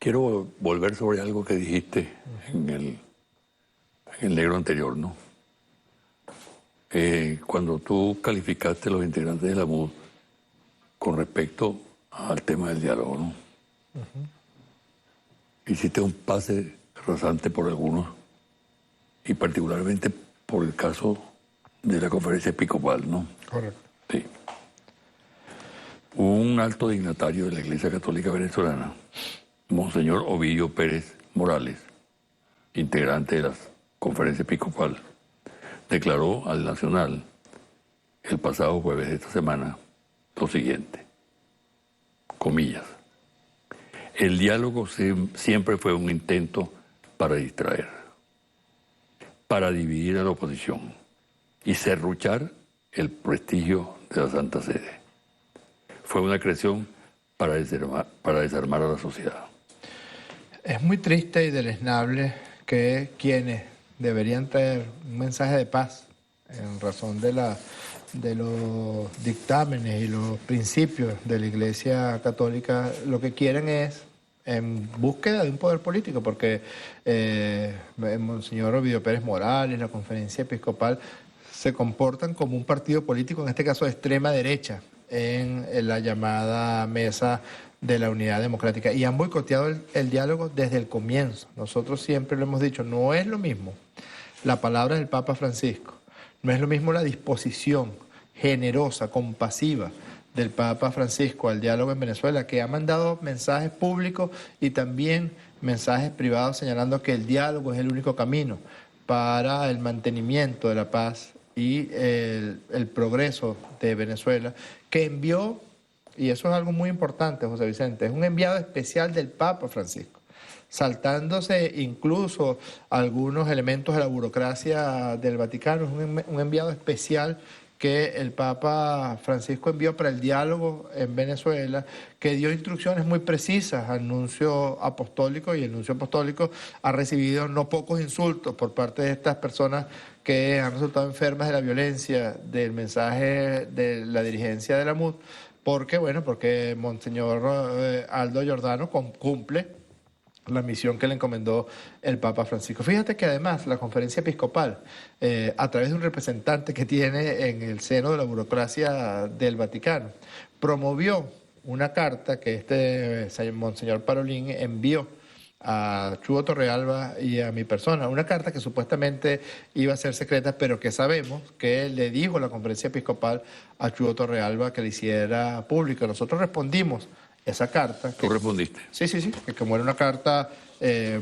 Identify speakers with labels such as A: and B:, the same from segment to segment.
A: quiero volver sobre algo que dijiste en el negro anterior, ¿no? Cuando tú calificaste a los integrantes de la MUD con respecto al tema del diálogo, ¿no? Hiciste un pase rasante por algunos, y particularmente por el caso de la conferencia episcopal, ¿no?
B: Correcto.
A: Sí. Un alto dignatario de la Iglesia Católica Venezolana, Monseñor Ovidio Pérez Morales, integrante de la conferencia episcopal, declaró al Nacional el pasado jueves de esta semana lo siguiente, comillas: el diálogo siempre fue un intento para distraer, para dividir a la oposición y serruchar el prestigio de la Santa Sede. Fue una creación para desarmar a la sociedad.
B: Es muy triste y deleznable que quienes deberían traer un mensaje de paz en razón de los dictámenes y los principios de la Iglesia Católica, lo que quieren es en búsqueda de un poder político, porque Monseñor Ovidio Pérez Morales, la conferencia episcopal, se comportan como un partido político, en este caso de extrema derecha, en la llamada Mesa de la Unidad Democrática, y han boicoteado el diálogo desde el comienzo. Nosotros siempre lo hemos dicho, no es lo mismo la palabra del Papa Francisco, no es lo mismo la disposición generosa, compasiva del Papa Francisco al diálogo en Venezuela, que ha mandado mensajes públicos y también mensajes privados señalando que el diálogo es el único camino para el mantenimiento de la paz y el progreso de Venezuela, que envió, y eso es algo muy importante, José Vicente, es un enviado especial del Papa Francisco, saltándose incluso algunos elementos de la burocracia del Vaticano. Es un enviado especial que el Papa Francisco envió para el diálogo en Venezuela, que dio instrucciones muy precisas al nuncio apostólico, y el nuncio apostólico ha recibido no pocos insultos por parte de estas personas que han resultado enfermas de la violencia del mensaje de la dirigencia de la MUD, porque Monseñor Aldo Giordano cumple la misión que le encomendó el Papa Francisco. Fíjate que además la conferencia episcopal, a través de un representante que tiene en el seno de la burocracia del Vaticano, promovió una carta que Monseñor Parolín envió a Chugo Torrealba y a mi persona, una carta que supuestamente iba a ser secreta, pero que sabemos que le dijo la conferencia episcopal a Chugo Torrealba que le hiciera pública. Nosotros respondimos esa carta.
A: ¿Tú respondiste?
B: Sí, que como era una carta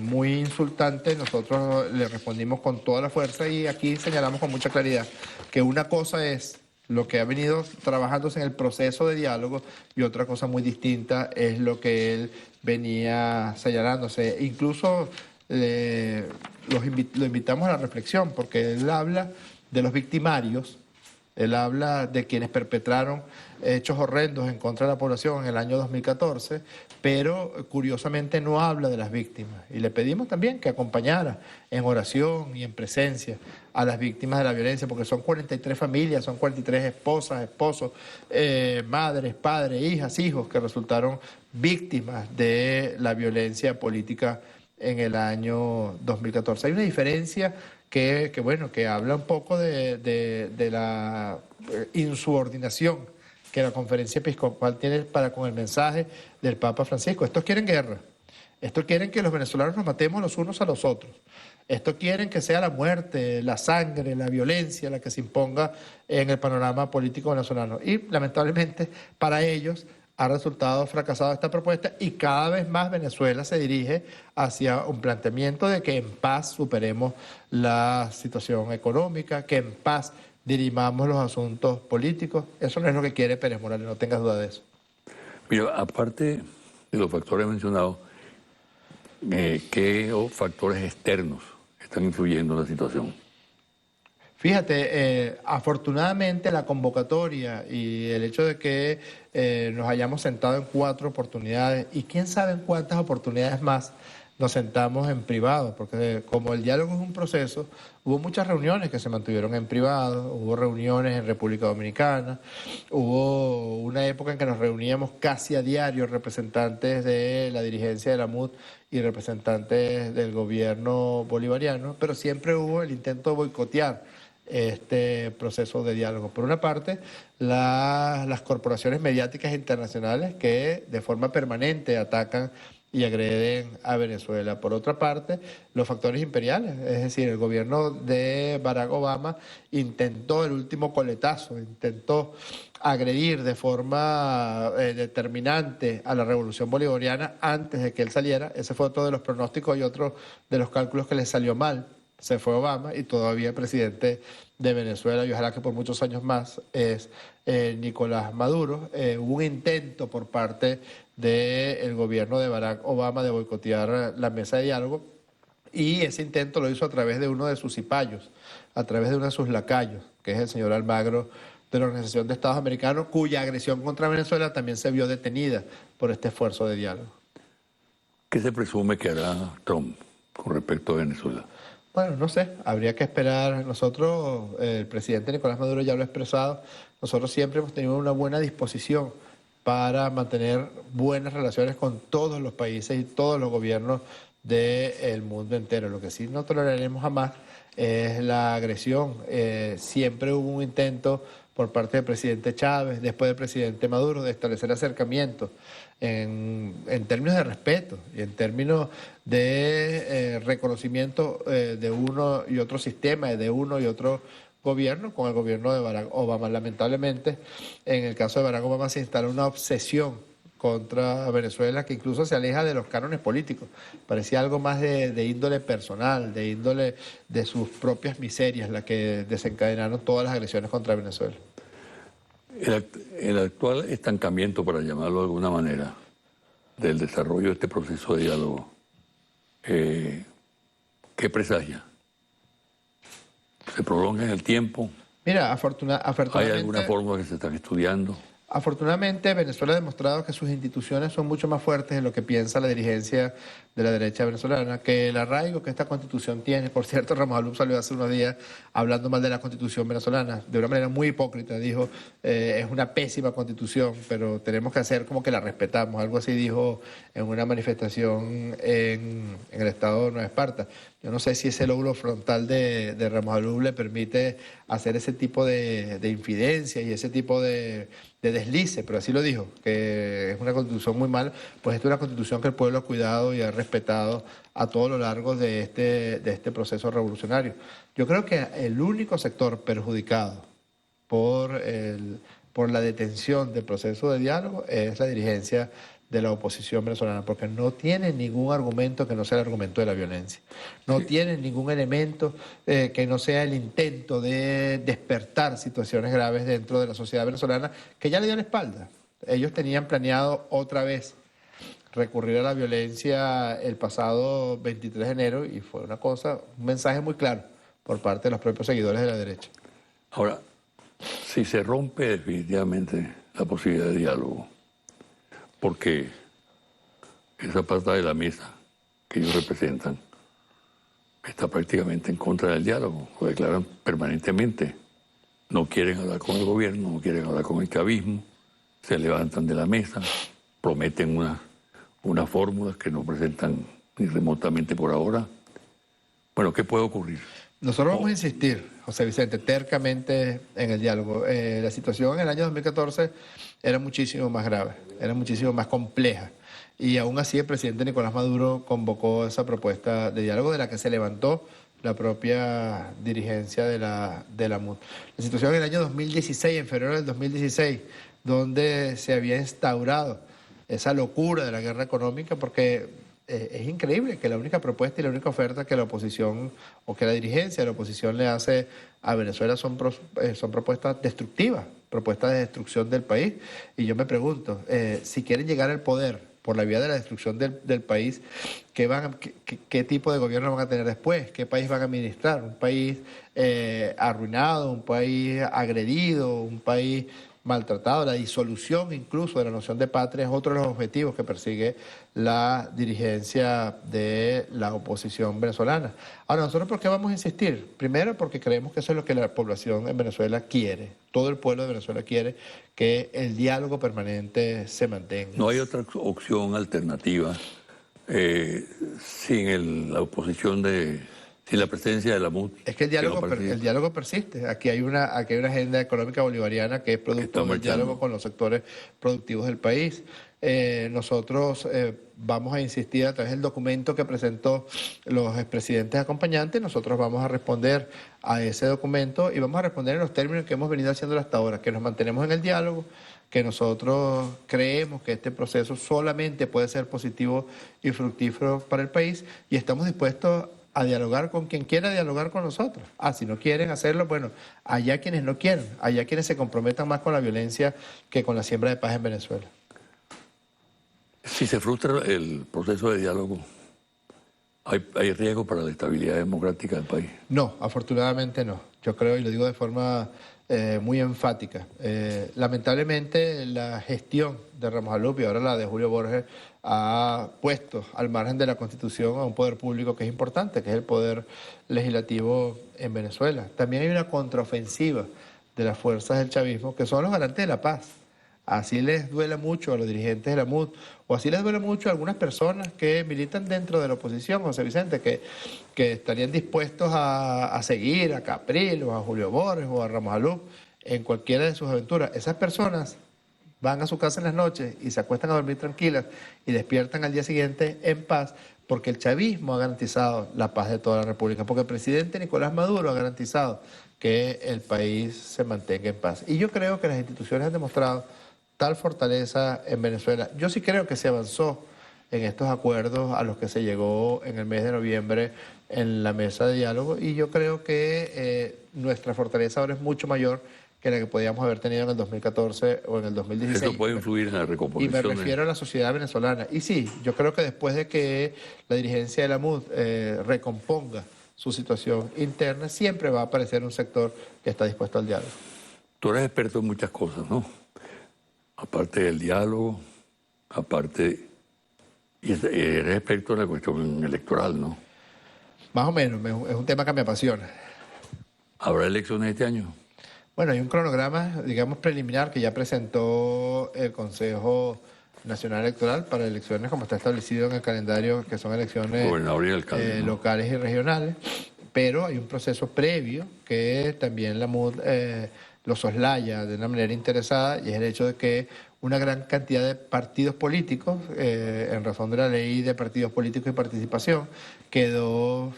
B: muy insultante, nosotros le respondimos con toda la fuerza, y aquí señalamos con mucha claridad que una cosa es lo que ha venido trabajándose en el proceso de diálogo y otra cosa muy distinta es lo que él venía señalándose. Incluso lo invitamos a la reflexión, porque él habla de los victimarios. Él habla de quienes perpetraron hechos horrendos en contra de la población en el año 2014, pero curiosamente no habla de las víctimas. Y le pedimos también que acompañara en oración y en presencia a las víctimas de la violencia, porque son 43 familias, son 43 esposas, esposos, madres, padres, hijas, hijos que resultaron víctimas de la violencia política en el año 2014. Hay una diferencia que habla un poco de la insubordinación que la conferencia episcopal tiene para con el mensaje del Papa Francisco. Estos quieren guerra, estos quieren que los venezolanos nos matemos los unos a los otros, estos quieren que sea la muerte, la sangre, la violencia la que se imponga en el panorama político venezolano. Y lamentablemente para ellos ha resultado fracasada esta propuesta, y cada vez más Venezuela se dirige hacia un planteamiento de que en paz superemos la situación económica, que en paz dirimamos los asuntos políticos. Eso no es lo que quiere Pérez Morales, no tengas duda de eso.
A: Mira, aparte de los factores mencionados, ¿qué factores externos están influyendo en la situación?
B: Fíjate, afortunadamente la convocatoria y el hecho de que nos hayamos sentado en 4 oportunidades, y quién sabe en cuántas oportunidades más, nos sentamos en privado, porque como el diálogo es un proceso, hubo muchas reuniones que se mantuvieron en privado, hubo reuniones en República Dominicana, hubo una época en que nos reuníamos casi a diario representantes de la dirigencia de la MUD y representantes del gobierno bolivariano, pero siempre hubo el intento de boicotear este proceso de diálogo. Por una parte, las corporaciones mediáticas internacionales que de forma permanente atacan y agreden a Venezuela. Por otra parte, los factores imperiales, es decir, el gobierno de Barack Obama intentó el último coletazo, intentó agredir de forma determinante a la revolución bolivariana antes de que él saliera. Ese fue otro de los pronósticos y otro de los cálculos que le salió mal. Se fue Obama y todavía presidente de Venezuela, y ojalá que por muchos años más, es Nicolás Maduro. Hubo un intento por parte del gobierno de Barack Obama de boicotear la mesa de diálogo, y ese intento lo hizo a través de uno de sus cipayos, a través de uno de sus lacayos, que es el señor Almagro de la Organización de Estados Americanos, cuya agresión contra Venezuela también se vio detenida por este esfuerzo de diálogo.
A: ¿Qué se presume que hará Trump con respecto a Venezuela?
B: Bueno, no sé, habría que esperar. Nosotros, el presidente Nicolás Maduro ya lo ha expresado, nosotros siempre hemos tenido una buena disposición para mantener buenas relaciones con todos los países y todos los gobiernos del mundo entero. Lo que sí no toleraremos jamás es la agresión. Siempre hubo un intento por parte del presidente Chávez, después del presidente Maduro, de establecer acercamientos en términos de respeto y en términos de reconocimiento de uno y otro sistema, de uno y otro gobierno, con el gobierno de Barack Obama. Lamentablemente, en el caso de Barack Obama se instala una obsesión contra Venezuela que incluso se aleja de los cánones políticos. Parecía algo más de índole personal, de índole de sus propias miserias, la que desencadenaron todas las agresiones contra Venezuela.
A: El actual estancamiento, para llamarlo de alguna manera, del desarrollo de este proceso de diálogo, ¿qué presagia? ¿Se prolonga en el tiempo?
B: Mira,
A: ¿Hay alguna fórmula que se está estudiando?
B: Afortunadamente, Venezuela ha demostrado que sus instituciones son mucho más fuertes de lo que piensa la dirigencia de la derecha venezolana, que el arraigo que esta constitución tiene. Por cierto, Ramos Alum salió hace unos días hablando mal de la constitución venezolana, de una manera muy hipócrita. Dijo, es una pésima constitución, pero tenemos que hacer como que la respetamos. Algo así dijo en una manifestación en el estado de Nueva Esparta. Yo no sé si ese lóbulo frontal de Ramos Alum le permite hacer ese tipo de infidencia y ese tipo de deslice, pero así lo dijo, que es una constitución muy mala. Pues esta es una constitución que el pueblo ha cuidado y ha respetado a todo lo largo de este proceso revolucionario. Yo creo que el único sector perjudicado por la detención del proceso de diálogo es la dirigencia de la oposición venezolana, porque no tiene ningún argumento que no sea el argumento de la violencia. No tiene ningún elemento que no sea el intento de despertar situaciones graves dentro de la sociedad venezolana, que ya le dio la espalda. Ellos tenían planeado otra vez recurrir a la violencia el pasado 23 de enero y fue un mensaje muy claro por parte de los propios seguidores de la derecha.
A: Ahora, si se rompe definitivamente la posibilidad de diálogo, porque esa parte de la mesa que ellos representan está prácticamente en contra del diálogo, lo declaran permanentemente. No quieren hablar con el gobierno, no quieren hablar con el chavismo, se levantan de la mesa, prometen unas fórmulas que no presentan ni remotamente por ahora. Bueno, ¿qué puede ocurrir?
B: Nosotros vamos a insistir, José Vicente, tercamente en el diálogo. La situación en el año 2014 era muchísimo más grave, era muchísimo más compleja. Y aún así el presidente Nicolás Maduro convocó esa propuesta de diálogo de la que se levantó la propia dirigencia de la MUD. La situación en el año 2016, en febrero del 2016, donde se había instaurado esa locura de la guerra económica, porque es increíble que la única propuesta y la única oferta que la oposición o que la dirigencia de la oposición le hace a Venezuela son propuestas destructivas, propuestas de destrucción del país. Y yo me pregunto, si quieren llegar al poder por la vía de la destrucción del país, ¿qué tipo de gobierno van a tener después? ¿Qué país van a administrar? ¿Un país arruinado, un país agredido, un país maltratado. La disolución incluso de la noción de patria es otro de los objetivos que persigue la dirigencia de la oposición venezolana. Ahora, ¿nosotros por qué vamos a insistir? Primero, porque creemos que eso es lo que la población en Venezuela quiere. Todo el pueblo de Venezuela quiere que el diálogo permanente se mantenga.
A: No hay otra opción alternativa sin la oposición sin la presencia de la MUD.
B: Es que el diálogo persiste. Aquí hay una agenda económica bolivariana que es producto del diálogo con los sectores productivos del país. Nosotros vamos a insistir a través del documento que presentó los expresidentes acompañantes. Nosotros vamos a responder a ese documento y vamos a responder en los términos que hemos venido haciendo hasta ahora, que nos mantenemos en el diálogo, que nosotros creemos que este proceso solamente puede ser positivo y fructífero para el país y estamos dispuestos a dialogar con quien quiera dialogar con nosotros. Si no quieren hacerlo, bueno, allá quienes no quieren, allá quienes se comprometan más con la violencia que con la siembra de paz en Venezuela.
A: Si se frustra el proceso de diálogo, ¿hay riesgo para la estabilidad democrática del país?
B: No, afortunadamente no. Yo creo, y lo digo de forma muy enfática, lamentablemente la gestión de Ramos Alup y ahora la de Julio Borges ha puesto al margen de la Constitución a un poder público que es importante, que es el poder legislativo en Venezuela. También hay una contraofensiva de las fuerzas del chavismo que son los garantes de la paz. Así les duele mucho a los dirigentes de la MUD, o así les duele mucho a algunas personas que militan dentro de la oposición, José Vicente, que estarían dispuestos a seguir a Capriles, a Julio Borges o a Ramos Alup en cualquiera de sus aventuras. Esas personas van a su casa en las noches y se acuestan a dormir tranquilas y despiertan al día siguiente en paz, porque el chavismo ha garantizado la paz de toda la República, porque el presidente Nicolás Maduro ha garantizado que el país se mantenga en paz. Y yo creo que las instituciones han demostrado tal fortaleza en Venezuela. Yo sí creo que se avanzó en estos acuerdos a los que se llegó en el mes de noviembre en la mesa de diálogo y yo creo que nuestra fortaleza ahora es mucho mayor que la que podíamos haber tenido en el 2014 o en el 2016.
A: Eso puede influir en la recomposición.
B: Y me refiero a la sociedad venezolana. Y sí, yo creo que después de que la dirigencia de la MUD recomponga su situación interna, siempre va a aparecer un sector que está dispuesto al diálogo.
A: Tú eres experto en muchas cosas, ¿no? Aparte del diálogo, y eres experto en la cuestión electoral, ¿no?
B: Más o menos, es un tema que me apasiona.
A: ¿Habrá elecciones este año?
B: Bueno, hay un cronograma, digamos, preliminar que ya presentó el Consejo Nacional Electoral para elecciones, como está establecido en el calendario, que son elecciones locales y regionales, pero hay un proceso previo que también la MUD lo soslaya de una manera interesada, y es el hecho de que una gran cantidad de partidos políticos, en razón de la ley de partidos políticos y participación, quedó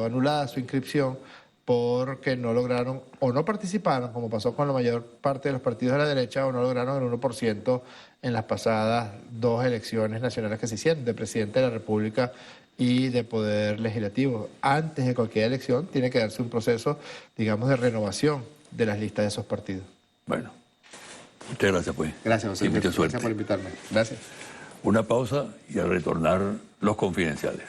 B: anulada su inscripción porque no lograron o no participaron, como pasó con la mayor parte de los partidos de la derecha, o no lograron el 1% en las pasadas 2 elecciones nacionales que se hicieron, de presidente de la República y de poder legislativo. Antes de cualquier elección tiene que darse un proceso, digamos, de renovación de las listas de esos partidos.
A: Bueno, muchas gracias, pues.
B: Gracias, José.
A: Y mucha suerte.
B: Gracias por invitarme. Gracias.
A: Una pausa y al retornar, los confidenciales.